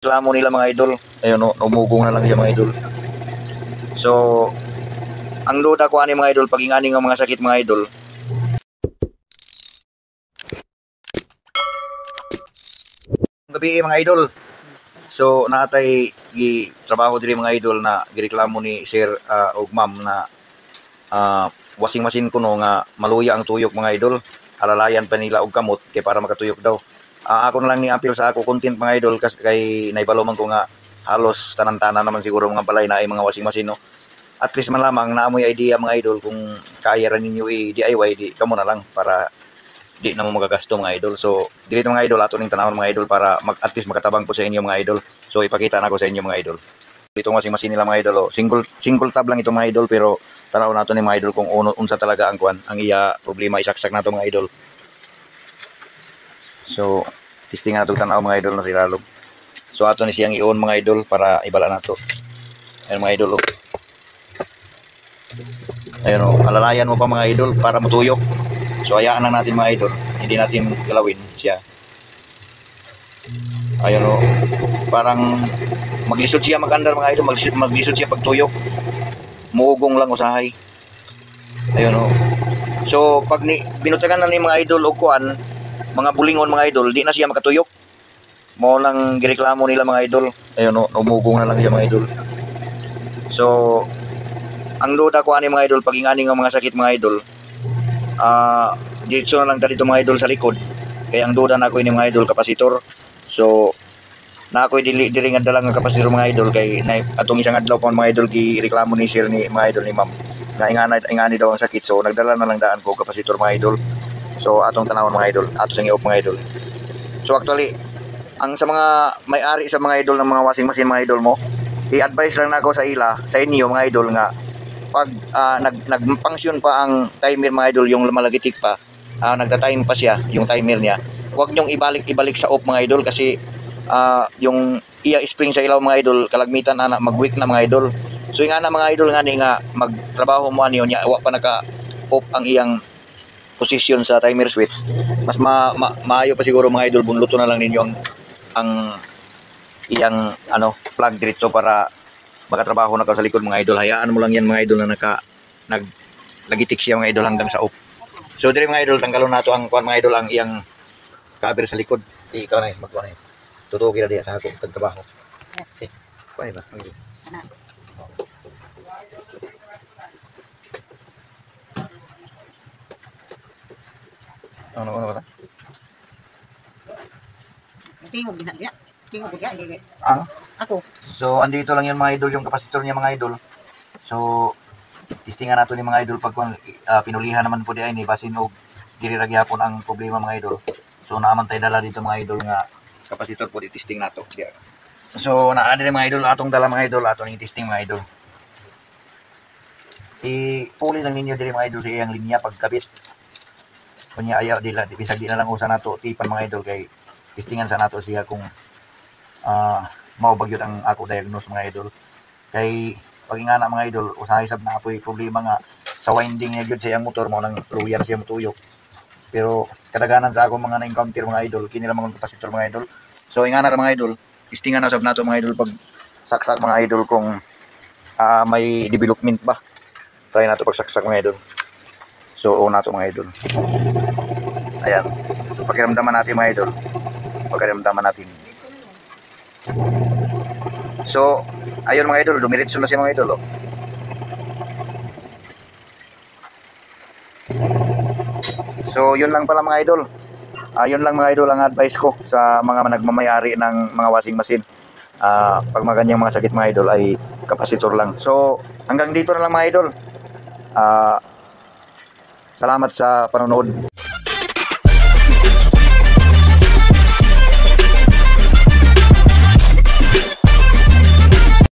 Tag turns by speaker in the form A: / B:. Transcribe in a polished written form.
A: Reklamo nila mga idol. Ayun, no, umugong na lang siya mga idol. So, ang duda ko ani mga idol, pag ingani nga mga sakit mga idol. Gabi mga idol. So, naatay trabaho diri mga idol na gireklamo ni sir o ma'am na washing machine ko no nga maluya ang tuyok mga idol. Alalayan pa nila og kamot kay para makatuyok daw. Ako na lang ni appeal sa ako content mga idol kasi kay naibalo man ko nga halos tanan-tanan naman siguro mga balay na ay mga washing machine no. At least man lamang naamoy idea mga idol kung kaya rin ninyo i-DIY di kamo na lang para di na mo magagasto mga idol. So dito mga idol ato ning tanawon mga idol para at least makatabang ko sa inyo mga idol. So ipakita na ko sa inyo mga idol. Dito nga washing machine nila mga idol oh. Single tab lang ito mga idol pero tanaw nato ni mga idol kung unsa talaga ang kuan ang iya problema isaksak nato mga idol. So testing nato tanaw mga idol na silalog. So ato ni siyang i-on mga idol para ibala nato. Ayun mga idol oh. Ayun oh, alalayan mo pa mga idol para matuyok. So hayaan lang natin mga idol, hindi natin galawin siya. Ayun oh, parang maglisod siya magandar mga idol, maglisod siya pagtuyok. Muugong lang usahay. Ayun oh. So pag binutagan na ni mga idol og kuan, mga bulingon mga idol, di na siya makatuyok. Mo lang gireklamo nila mga idol. Ayun oh, umugong na lang siya mga idol. So ang duda ko ani mga idol pag ingani nga mga sakit mga idol. Dito na lang dito mga idol sa likod. Kaya ang duda na ako ini mga idol kapasitor. So na ako dili nga dalang nga kapasitor mga idol kay atong isang adlaw pa mga idol gireklamo ni sir ni mga idol ni ma'am. Na ingani daw ang sakit. So nagdala na lang daan ko kapasitor mga idol. So atong tanawon mga idol, ato sang iop mga idol. So actually ang sa mga may-ari sa mga idol ng mga washing machine mga idol mo, i-advise lang nako sa inyo mga idol nga pag nagfunction pa ang timer mga idol, yung lumalagitik pa, nagta-time pa siya, yung timer niya, huwag nyong ibalik sa off mga idol kasi yung iya spring sa ilaw mga idol, kalagmitan na mag-weak na mga idol. So nga na mga idol nga ni nga magtrabaho mo niyo niya, wa pa naka-off ang iyang position sa timer switch. Mas maayo pa siguro mga idol, bunluto na lang ninyo ang iyang plug diretso para makatrabaho na ka sa likod mga idol. Hayaan mo lang yan mga idol na naglagitik siya mga idol hanggang sa off. So dire mga idol, tanggalon nato ang kuan mga idol, ang iyang cover sa likod. Ikaw na magkuan na. Tutuki na diya sa ako pagtrabaho. Kuan ba? Ano ba?
B: Tingog din dia. Tingog dia ini. Ako.
A: So andito lang yan mga idol, yung kapasitor niya mga idol. So testingan nato ni mga idol pag pinulihan naman po di ay ni basin og diri ra gyapon ang problema mga idol. So naaman tay dala dito mga idol nga kapasitor po di testing nato. So naa diri mga idol atong dala mga idol, atong testing mga idol. Puli lang ninyo diri mga idol sa iyang linya pagkabit. Kunya ayaw dila bisag di na lang usa nato tipan mga idol kay testingan sa nato siya kung mao bagyot ang ako diagnose mga idol. Kay pag ingana mga idol, usahay sab na apoy problema nga sa winding niya gyud sa iyang motor mo nang luya na siya motuyok. Pero kadaganan sa ako mga na-encounter mga idol, kini lang mga kapasitor mga idol. So ingana ra mga idol, testingan na sab nato mga idol pag saksak mga idol kung may development ba. Try nato pag saksak mga idol. So nato mga idol. Ayan. Pakiramdaman natin mga idol. Pakiramdaman natin. So, ayun mga idol, dumiretso na siya mga idol. Oh. So, yun lang pala mga idol. Yun lang mga idol ang advice ko sa mga nagmamayari ng mga washing machine. Pag maganyang mga sakit mga idol ay kapasitor lang. So, hanggang dito na lang mga idol. Salamat sa panonood.